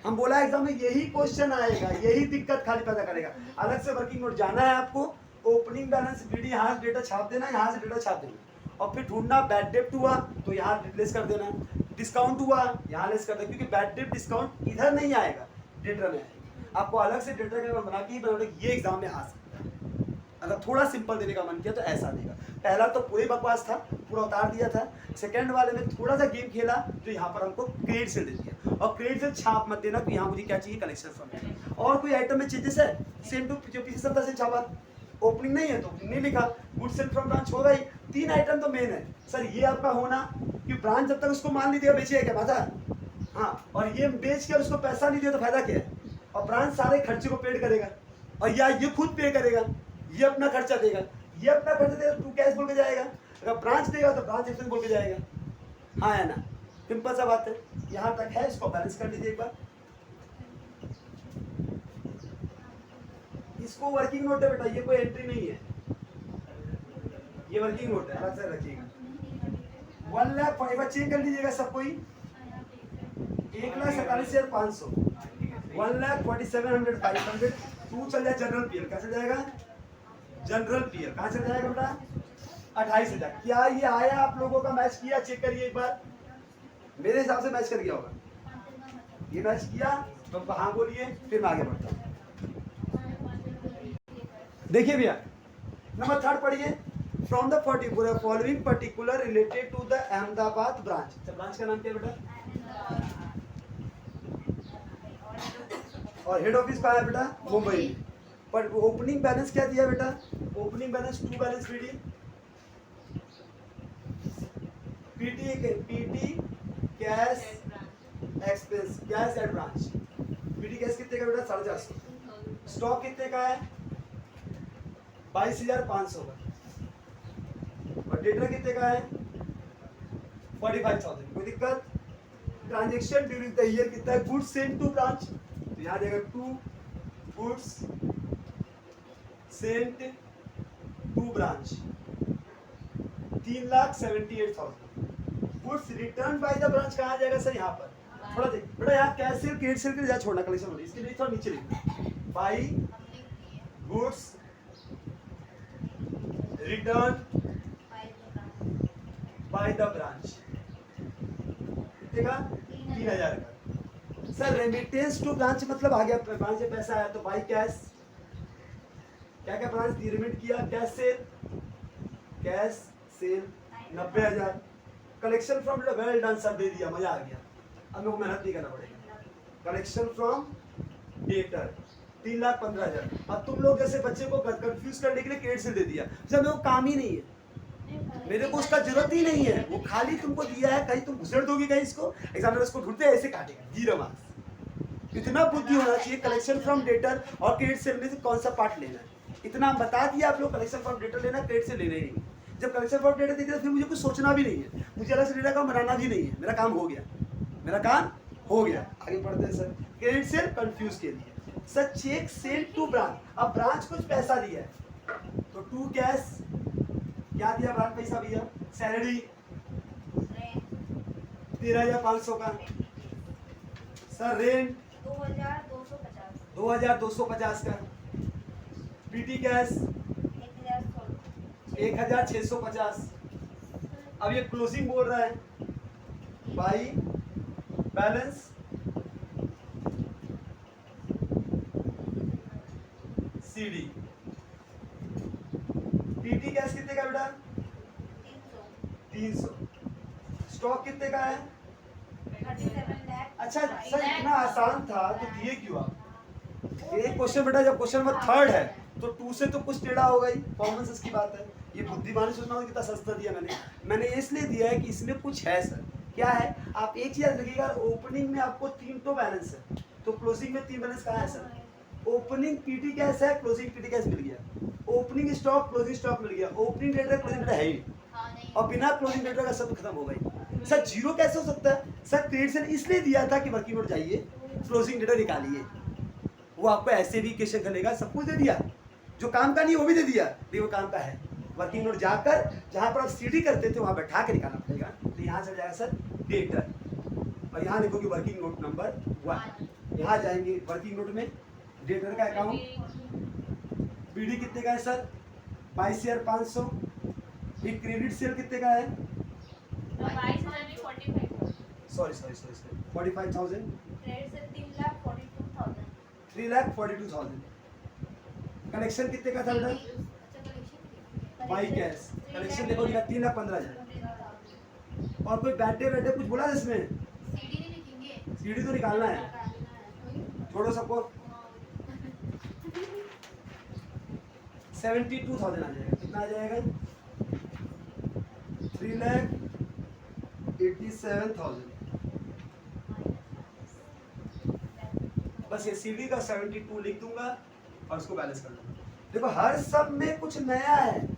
हम बोला एग्जाम में यही क्वेश्चन आएगा, यही दिक्कत खाली पैदा करेगा। अलग से वर्किंग नोट जाना है आपको, ओपनिंग बैलेंस बीडी यहाँ से डेटा छाप देना, यहाँ से डेटा छाप देना, और फिर ढूंढना बैड डेप्ट हुआ तो यहाँ लेस कर देना, डिस्काउंट हुआ यहाँ लेस कर देना, क्योंकि बैड डेप्ट डिस्काउंट इधर नहीं आएगा, डेटा में आएगा। आपको अलग से डेटा का बना के ही बनाना, ये एग्जाम में आ सकता है। अगर थोड़ा सिंपल देने का मन किया तो ऐसा देगा। पहला तो पूरी बकवास था, पूरा उतार दिया था। सेकंड वाले में थोड़ा सा गेम खेला, तो यहाँ पर हमको क्रेडिट सेल दे दिया, और क्रेडिट सेल छाप मत देना कि यहाँ मुझे क्या चाहिए? Collection from. और कोई आइटम में चेंजेस है? सेम टू जो पीछे सब से छापा। ओपनिंग नहीं है तो नहीं लिखा, गुड सेल फ्रॉम ब्रांच होगा ही। 3 आइटम तो मेन है सर, ये आपका होना कि ब्रांच जब तक उसको माल नहीं दिया बेचेगा क्या पता? हाँ, और ये बेच के उसको पैसा नहीं दिया तो फायदा क्या है? और ब्रांच सारे खर्चे को पेड करेगा, और या ये खुद पे करेगा, ये अपना खर्चा देगा, ये अपना खर्चा देगा, तू कैश बोल के जाएगा। अगर ब्रांच देगा तो ब्रांच एक्सपेंस बोल के जाएगा। हाँ है ना? सिंपल सा बात है। यहाँ तक है, इसको बैलेंस कर लीजिए एक बार। इसको वर्किंग नोट है बेटा, ये कोई एंट्री नहीं है, ये वर्किंग नोट है, अलग से रखिएगा। 1 लाख एक बार चेक कर लीजिएगा सब कोई। 1,47,500, 1,47,500। तू चल जाए जनरल पीएल, कैसे जाएगा? जनरल पीएल कहाँ चल जाएगा बेटा? 28,000। क्या ये आया? आप लोगों का मैच किया? चेक करिए एक बार। मेरे हिसाब से मैच कर गया होगा। ये मैच किया तो हाँ बोलिए, फिर मैं आगे बढ़ता हूँ। देखिए भैया, नंबर 3 पढ़िए। From the following particular related to the Ahmedabad branch. Branch का नाम क्या है बेटा? और हेड ऑफिस कहाँ है बेटा? मुंबई। पर ओपनिंग बैलेंस क्या दिया बेटा? Opening balance to balance petty cash expense, cash at branch. Petty cash कितने का बेटा? 450। स्टॉक कितने का है? 22,500 का। और डेटा कितने का है? 45,000। कोई दिक्कत? ट्रांजेक्शन ड्यूरिंग द ईयर कितना है? गुड्स सेंट टू ब्रांच, तो यहाँ जाएगा to goods sent to branch, 3,78,000। Goods return by the branch कहाँ जाएगा सर? यहाँ पर थोड़ा देख बेटा, यहाँ कैश सेल क्रेडिट सेल के लिए छोड़ना, कलेक्शन हो रही है, इसके लिए थोड़ा नीचे लिखना। By goods return by the branch कितने का? 3,000 का। सर रेमिटेंस टू ब्रांच मतलब आ गया, ब्रांच से पैसा आया तो बाई कैश। क्या क्या ब्रांच रिमिट किया? Cash sale 90,000। Collection from well done sir, दे दिया, मजा आ गया, अब मेरे को मेहनत नहीं करना पड़ेगा। Collection from debtor 3,15,000। अब तुम लोग जैसे बच्चे को कंफ्यूज करने के लिए क्रेडिट सेल दे दिया, जब मेरे को काम ही नहीं है, मेरे को उसका जरूरत ही नहीं है, वो खाली तुमको दिया है, कहीं तुम घुसड़ दोगे कहीं इसको, एग्जामिनर इसको ढूंढते ऐसे काटेगा, 0 मार्क्स। इतना बुद्धि होना चाहिए कलेक्शन फ्रॉम डेटर और क्रेडिट सेल में से कौन सा पार्ट लेना है, इतना बता दिया आप लोग। कलेक्शन फ्रॉम डेटर लेना, क्रेडिट सेल लेना ही नहीं। जब कलेक्शन फ्रॉम डेटर दे दिया फिर मुझे कुछ सोचना भी नहीं है, मुझे अलग से डेटा का बनाना भी नहीं है, मेरा काम हो गया, मेरा काम हो गया। आगे बढ़ते हैं सर। क्रेडिट सेल कंफ्यूज के लिए sir, cheque sale to branch. अब ब्रांच कुछ पैसा दिया है तो टू कैश क्या दिया? ब्रांच पैसा भैया, सैलरी 13,500 का। Sir rent 2,250। 2,250 का। PT cash 1,650। अब ये क्लोजिंग बोल रहा है by balance CD. PT cash कितने का बेटा? 300। स्टॉक कितने का है? 37 लाख। अच्छा सर इतना आसान था तो दिए क्यों आप? एक क्वेश्चन बेटा, जब क्वेश्चन नंबर 3 है तो 2 से तो कुछ टेढ़ा होगा ही, कॉमन सेंस की बात है। ये बुद्धिमानी सोचना होगा कितना सस्ता दिया मैंने इसलिए दिया है कि इसमें कुछ है सर। क्या है? आप एक चीज देखिएगा, ओपनिंग में आपको 3 तो बैलेंस है, तो क्लोजिंग में 3 बैलेंस कहाँ है सर? ओपनिंग पीटी कैश है, क्लोजिंग पीटी कैश मिल गया। ओपनिंग स्टॉक क्लोजिंग स्टॉक मिल गया। ओपनिंग डेटा क्लोजिंग डेटा है ही नहीं, और बिना क्लोजिंग डेटा का सब खत्म हो गई। सर जीरो कैसे हो सकता है? सर क्रेडिट सेल इसलिए दिया था कि वर्किंग नोट जाइए क्लोजिंग डेटा निकालिए, वो आपको ऐसे भी क्वेश्चन करेगा, सब कुछ दे दिया। जो काम का नहीं वो भी दे दिया, लेकिन वो काम का है। वर्किंग नोट जाकर जहां पर आप सीडी करते थे वहां बैठा के निकालना पड़ेगा। तो यहाँ चल जाएगा सर डेटर, और यहाँ लिखोगे वर्किंग नोट नंबर 1। यहाँ जाएंगे वर्किंग नोट में डेटर का अकाउंट। बीडी कितने का है सर? 22,500। ये क्रेडिट सेल कितने का है? सॉरी 45,000। 3,42,000। कलेक्शन कितने का था बेटा? बाई कैश कलेक्शन देखो 3,15,000। और कोई बैठे कुछ बोला इसमें? सीडी तो निकालना है, छोड़ो सबको। 72,000 आ जाएगा। कितना आ जाएगा? 3,87,000। बस ये सीडी का 72 लिख दूंगा और उसको बैलेंस कर दूंगा। देखो हर सब में कुछ नया है,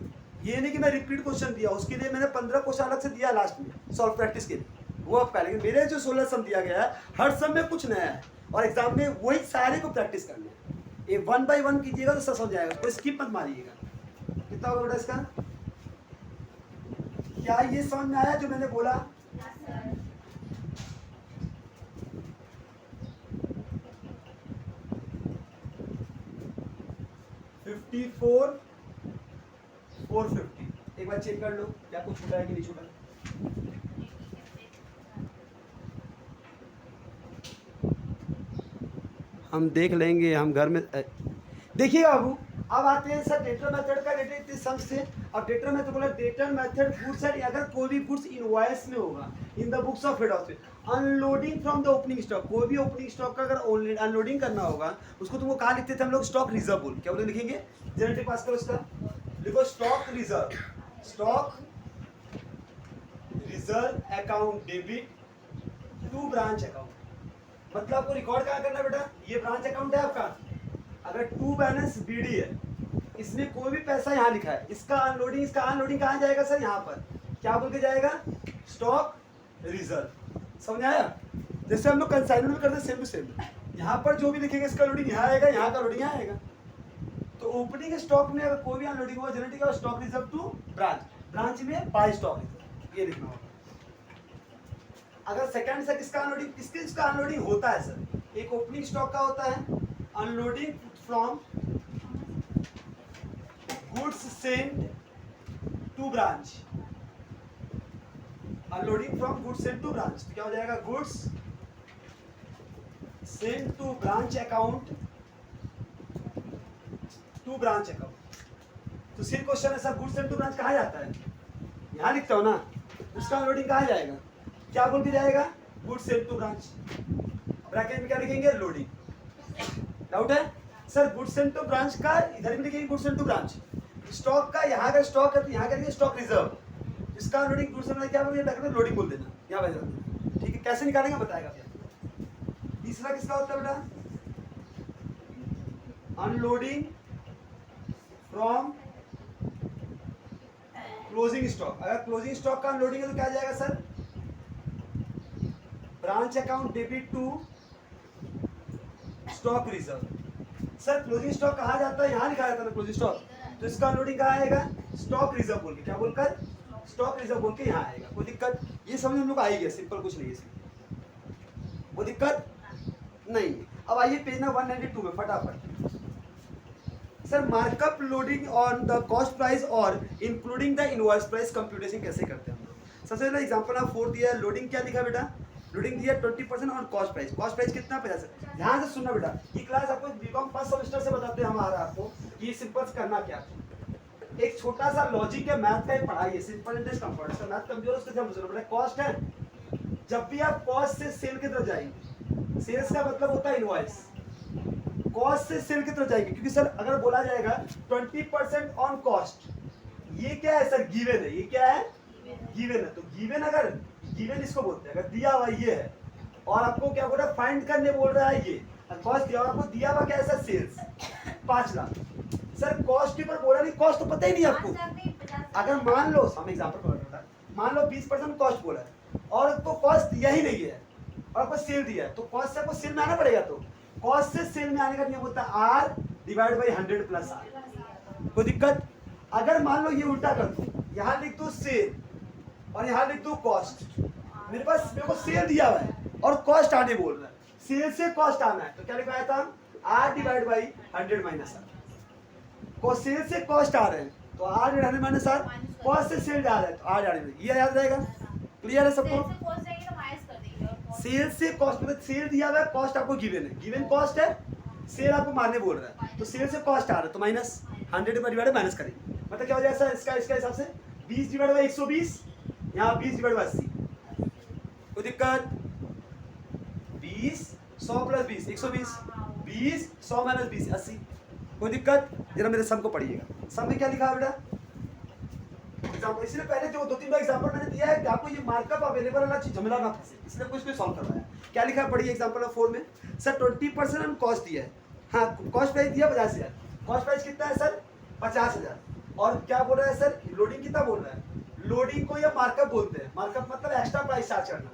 ये नहीं कि मैं रिपीट क्वेश्चन दिया, उसके लिए मैंने 15 क्वेश्चन अलग से दिया लास्ट में सॉल्व प्रैक्टिस के लिए, वो आप लेकिन मेरे जो 16 सम दिया गया है हर सब में कुछ नया है, और एग्जाम में वही सारे को प्रैक्टिस करना है। ये 1 by 1 कीजिएगा तो सब समझ जाएगा, उसको स्किप मत मारिएगा। कितना होगा बेटा इसका? क्या ये समझ में आया जो मैंने बोला? $54,450। एक बार चेक कर लो क्या कुछ छूटा है कि नहीं छूटा। हम देख लेंगे, हम घर में देखिएगा बाबू। अब आते हैं सर डेटर मेथड का। डेटर इतने सम से, अब डेटर मेथड बोला डेटर मेथड गुड्स एंड अगर कोई भी गुड्स इनवॉइस में होगा इन the books of head office, unloading from the opening stock, कोई भी ओपनिंग स्टॉक का अगर अनलोडिंग करना होगा उसको तुमको कहाँ लिखते थे हम लोग? स्टॉक रिजर्व बोल। क्या बोले लिखेंगे? जनरेटिव पास करो उसका, लिखो stock reserve. Stock reserve account debit to branch account. मतलब आपको रिकॉर्ड कहाँ करना है बेटा? ये ब्रांच अकाउंट है आपका, अगर टू बैलेंस बीडी है, इसमें कोई भी पैसा यहाँ लिखा है, इसका अनलोडिंग कहाँ जाएगा सर? यहाँ पर क्या बोल के जाएगा? Stock reserve. समझ आया? जैसे हम लोग कंसाइनमेंट में करते हैं सेम टू सेम, यहाँ पर जो भी लिखेंगे इसका लोडिंग यहाँ आएगा, यहाँ का लोडिंग यहाँ आएगा। तो ओपनिंग स्टॉक में अगर कोई भी अनलोडिंग हुआ जनरेट का stock reserve to branch, branch में बाय स्टॉक रिजर्व, ये लिखना होगा। अगर सेकंड से किसका अनलोडिंग होता है सर? एक ओपनिंग स्टॉक का होता है unloading from goods sent to branch, unloading from goods sent to branch. तो क्या हो जाएगा? Goods sent to branch account to branch account. तो सिर्फ क्वेश्चन है sir goods sent to branch कहाँ जाता है? यहाँ लिखता हो ना, उसका अनलोडिंग कहाँ जाएगा? क्या बोल के जाएगा? Goods sent to branch. Bracket में क्या लिखेंगे? लोडिंग। डाउट है sir? Goods sent to branch का इधर भी लिखेंगे goods sent to branch. Stock का यहाँ का स्टॉक है तो यहाँ करेंगे स्टॉक रिजर्व। इसका लोडिंग गुड्स सेंट क्या बोल ब्रैकेट में लोडिंग बोल देना, यहाँ पे देना। ठीक है, कैसे निकालेंगे बताएगा फिर। तीसरा किसका होता है बेटा? Unloading from closing stock. अगर क्लोजिंग स्टॉक का अनलोडिंग है तो क्या जाएगा sir? Branch account debit to stock reserve. Sir closing stock कहाँ जाता है? यहाँ लिखा जाता है ना क्लोजिंग स्टॉक, तो इसका अनलोडिंग कहाँ आएगा? स्टॉक रिजर्व बोल के, क्या बोलकर? स्टॉक रिजर्व बोल के यहाँ आएगा। कोई दिक्कत? ये समझ हम लोग आ ही गया, सिंपल कुछ नहीं है इसमें, वो दिक्कत नहीं। अब आइए पेज नंबर 192 में फटाफट। Sir markup loading on the cost price और including the invoice price computation कैसे करते हैं हम लोग। सबसे पहले एग्जांपल आप 4 दिया है, लोडिंग क्या लिखा बेटा, लोडिंग दिया 20% on cost price. Cost price कितना 50। ध्यान से सुनना बेटा, ये क्लास आपको बीकॉम फर्स्ट सेमेस्टर से बताते हैं हमारा आपको कि सिंपल करना क्या। एक छोटा सा लॉजिक है, मैथ का ही पढ़ाई है, simple interest comfort. Sir math कमजोर उसके समझ लो बेटा। कॉस्ट है, जब भी आप कॉस्ट से सेल की तरफ जाएंगे, सेल्स का मतलब होता है इनवॉइस, कॉस्ट से सेल की तरफ जाएंगे, क्योंकि सर अगर बोला जाएगा 20% ऑन कॉस्ट, ये क्या है सर, गिवन है, ये क्या है गिवन है। तो गिवन, अगर गिवन इसको बोलते हैं, अगर दिया हुआ ये है और आपको क्या बोल रहा है, फाइंड करने बोल रहा है, ये कॉस्ट दिया और आपको दिया हुआ क्या है sir, sales 5 lakh. Sir cost के ऊपर बोला नहीं, कॉस्ट तो पता ही नहीं आपको। अगर मान लो हम एग्जांपल कर रहे हैं, मान लो 20% कॉस्ट बोला है और आपको कॉस्ट दिया ही नहीं है और आपको सेल दिया है, तो कॉस्ट से आपको सेल में आना पड़ेगा। तो कॉस्ट से सेल में आने का नियम होता है R divide by 100 plus R। कोई दिक्कत। अगर मान लो ये उल्टा कर दूं, यहाँ लिख दूं सेल और यहाँ लिख दूं कॉस्ट, मेरे को सेल दिया हुआ है और कॉस्ट आने बोल रहा है, सेल से कॉस्ट आना है, तो क्या लिखवाया था, R divide by 100 minus R। Sale से कॉस्ट आ रहे हैं तो R divide 100 minus R, cost से सेल जा रहा है तो R डिवाइड, ये याद रहेगा। क्लियर है सबको। सेल से कॉस्ट, मतलब सेल दिया हुआ है, कॉस्ट आपको गिवन है, गिवन कॉस्ट है, सेल आपको मारने बोल रहा है, तो सेल से कॉस्ट आ रहा है तो माइनस 100 पर डिवाइड माइनस करेंगे, मतलब क्या हो जाएगा इसका हिसाब से 20 डिवाइड बाई 120, यहाँ 20 डिवाइड बाई 80। कोई दिक्कत। 20 100 प्लस 20 120, 20 100 माइनस 20 80। कोई दिक्कत। जरा मेरे सम को पढ़िएगा, सम में क्या लिखा है बेटा, एग्जांपल, इसलिए पहले जो 2-3 बार एग्जांपल मैंने दिया है कि आपको ये मार्कअप अवेलेबल वाला चीज झमेला ना फंसे, इसलिए कुछ भी सॉल्व करवाया। क्या लिखा है पढ़िए एग्जांपल ऑफ 4 में। सर 20% ऑन कॉस्ट दिया है, हाँ कॉस्ट प्राइस दिया 50,000, कॉस्ट प्राइस कितना है सर 50,000, और क्या बोल रहा है सर, लोडिंग कितना बोल रहा है, लोडिंग को ये मार्कअप बोलते हैं, मार्कअप मतलब एक्स्ट्रा प्राइस चार्ज करना।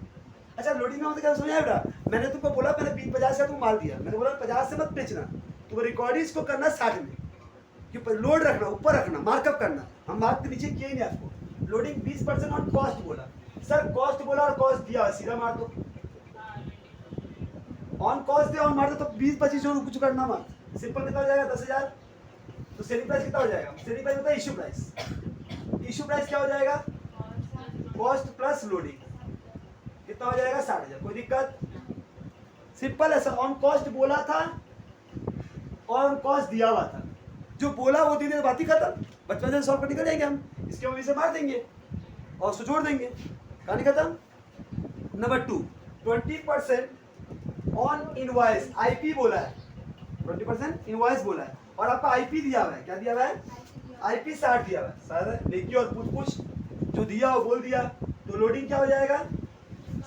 अच्छा लोडिंग का मतलब क्या समझ आया बेटा, मैंने तुमको बोला, मैंने 20-50 का तुम माल दिया, मैंने बोला 50 से मत बेचना, तुम रिकॉर्डिंग इसको करना 60 में, कि लोड रखना, ऊपर रखना, मार्कअप करना। हम मार्क के नीचे किए ही नहीं आपको। लोडिंग 20% ऑन कॉस्ट बोला, सर कॉस्ट बोला और कॉस्ट दिया, सीधा मार दो, ऑन कॉस्ट दिया और मार दो, तो 20-25 जो कुछ करना मार, सिंपल कितना हो जाएगा 10,000। तो सेलिंग प्राइस कितना हो जाएगा, सेलिंग प्राइस होता है इशू प्राइस, इशू प्राइस क्या हो जाएगा, कॉस्ट प्लस लोडिंग कितना हो जाएगा 60,000। कोई दिक्कत। सिंपल है सर, ऑन कॉस्ट बोला था और ऑन कॉस्ट दिया हुआ था, जो बोला वो दे बात ही खत्म, बचपन से सॉल्व कर निकल जाएंगे हम, इसके वजह से मार देंगे और उसको जोड़ देंगे, कहानी खत्म। नंबर 2, 20% ऑन इनवॉइस, आईपी बोला है, 20% इनवॉइस बोला है और आपका आईपी दिया हुआ है, क्या दिया हुआ है, आईपी 60 दिया हुआ है। सर देखिए और पूछ जो दिया वो बोल दिया, तो लोडिंग क्या हो जाएगा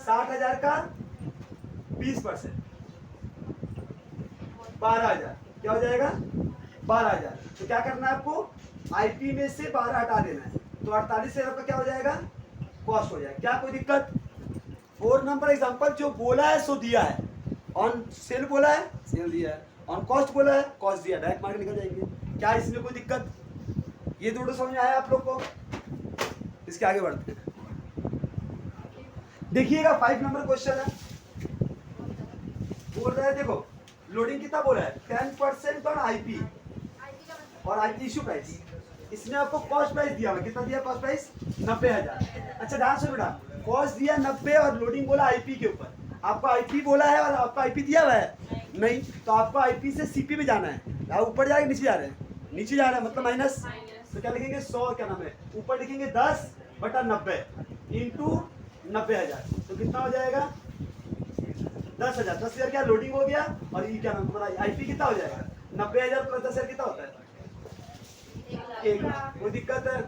60,000 का 20%, 12,000, क्या हो जाएगा 12,000। तो क्या करना है आपको, आईपी में से 12 हटा देना है, तो 48,000 का क्या हो जाएगा, कॉस्ट हो जाएगा। क्या कोई दिक्कत। 4 नंबर एग्जांपल, जो बोला है सो दिया है, ऑन सेल बोला है सेल दिया है, ऑन कॉस्ट बोला है कॉस्ट दिया, डायरेक्ट मार्केट निकल जाएंगे। क्या इसमें कोई दिक्कत, ये दोनों समझ आया आप लोग को। इसके आगे बढ़ते हैं, देखिएगा 5 नंबर क्वेश्चन है, बोल रहा है देखो लोडिंग कितना बोला है 10% ऑन आईपी और आईपी इशू प्राइस, इसमें आपको कॉस्ट प्राइस दिया हुआ, कितना दिया कॉस्ट प्राइस 90,000। अच्छा ध्यान से बेटा, कॉस्ट दिया 90 और लोडिंग बोला आईपी के ऊपर, आपको आईपी बोला है और आपका आईपी दिया हुआ है नहीं, तो आपको आईपी से सीपी में जाना है, आप ऊपर जाएंगे नीचे जा रहे हैं, नीचे जा रहे हैं मतलब माइनस, तो क्या लिखेंगे 100, क्या नाम है ऊपर लिखेंगे 10/90 इंटू 90,000, तो कितना हो जाएगा 10,000। 10,000 क्या लोडिंग हो गया और ये क्या नाम तुम्हारा आईपी कितना हो जाएगा 90,000 प्लस 10,000 कितना होता है 1 लाख। कोई दिक्कत है।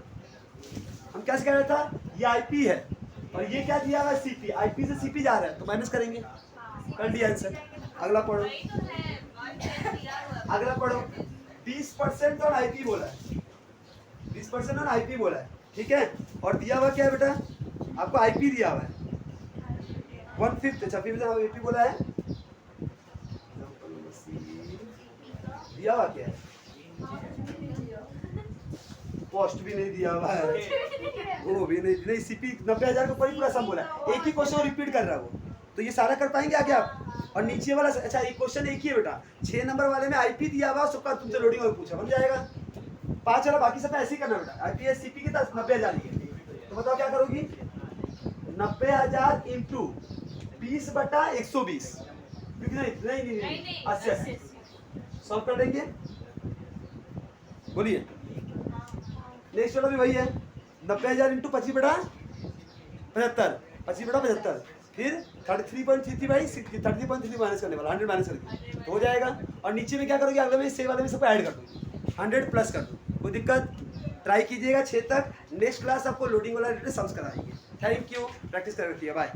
हम क्या कह रहा था, ये आईपी है और ये क्या दिया हुआ है सीपी, आईपी से सीपी जा रहा है तो माइनस करेंगे, कर दिया आंसर। अगला पढ़ो, अगला पढ़ो। 20% और आईपी बोला है, 20% और आईपी बोला है, ठीक है, और दिया हुआ क्या है बेटा, आपको आईपी दिया हुआ है 1/5, अच्छा 5 आईपी बोला है, दिया हुआ क्या है कॉस्ट भी नहीं दिया हुआ है, वो भी नहीं सीपी 90,000 के ऊपर ही पूरा सम बोला है। एक ही क्वेश्चन रिपीट कर रहा है वो, तो ये सारा कर पाएंगे आगे आप। और नीचे वाला अच्छा एक क्वेश्चन एक ही है बेटा, 6 नंबर वाले में आईपी दिया हुआ, सबका तुमसे लोडिंग और पूछा, बन जाएगा 5 वाला, बाकी सब ऐसे ही करना बेटा। आईपीएस सीपी के 90,000 ही है, तो बताओ क्या करोगी, 90,000 इंटू 20/120, नहीं 80 सॉल्व कर देंगे। बोलिए नेक्स्ट वाला भी वही है, 90,000 इंटू 25/75, 25/75, फिर 33.33 बाई 33.33 माइनस करने वाला, 100 माइनस करके तो हो जाएगा। और नीचे में क्या करोगे, अगले में से वाले में सबको ऐड कर दो, 100 प्लस कर दो, कोई दिक्कत। ट्राई कीजिएगा 6 तक। नेक्स्ट क्लास आपको लोडिंग वाला रिलेटेड सम्स कराएंगे। थैंक यू, प्रैक्टिस कर रखिए, बाय।